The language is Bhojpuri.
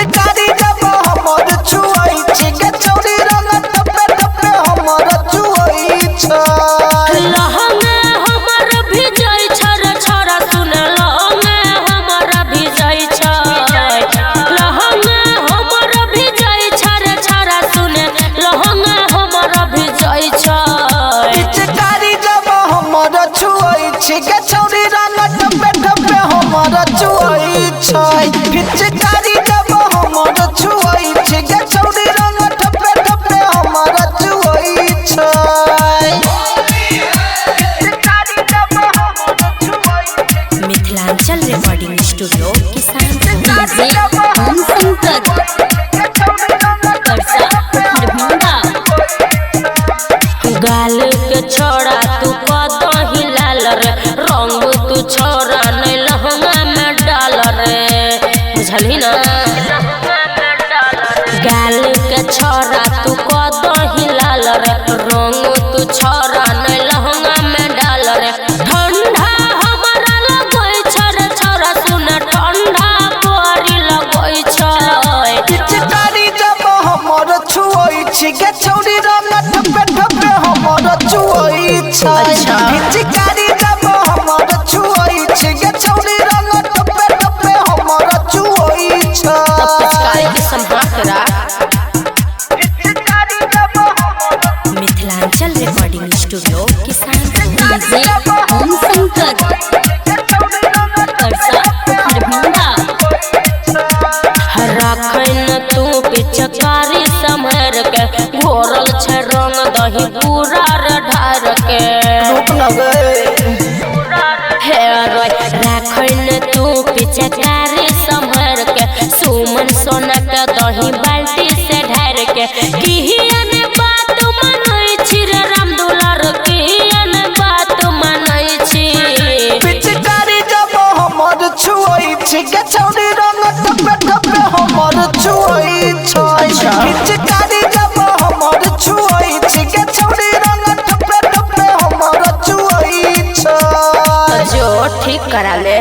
पिचकारी जब हमर छुआई छी के छौरी रंग टपे टपे हमर छुआई छ लहंगा हमर भिजै छर छर सुन लहंगा हमर भिजै छ लहंगा हमर भिजै छर छर सुन लहंगा हमर भिजै छ पिचकारी जब हमर छुआई छी के छौरी रंग टपे टपे हमर छुआई छ पिचकारी जब हमर छुआई छी के छौरी रंग टपे टपे हमर छुआई छ मिथिलांचल रिकॉर्डिंग स्टूडियो किसान ओम शंकर परसा दरभंगा गाल के छोड़ा तू कदही लाल रे रंग तू छोड़ा नहीं लहंगा में डाल रे बुझली ना गाल के छोड़ा तू कदही लाल रे रंग तू छोड़ा नहीं लहंगा में डाल रे ठंडा हमारा लगै छरे छोरा सुन ठंडा बड़ी लगै छ पिचकारी जब हमर छुआई छी के छौरी रंग टपे टपे हमर छुआई छ पिचकारी जब हमर छुआई छी के छौरी रंग टपे टपे हमर छुआई छ पिचकारी के संभाल के राख मिथिलांचल रिकॉर्डिंग स्टूडियो किसान ओम शंकर परसा दरभंगा रखन तू पिचकारी समहर के घोरल छ रंग दही पूरा रे ढार के हे रोय रखन तू पिचकारी समहर के सुमन सोना के दही बाल्टी से ढार के किहियन बात मनई छी रे राम दुलार किहियन बात मनई छी पिचकारी जब हमर छुआई छी के छौरी रंग टपे टपे हमर छुआई छ पिचकारी जब हमर छुआई छी के छौरी रंग टपे टपे हमर छुआई छ जो ठीक करा ले।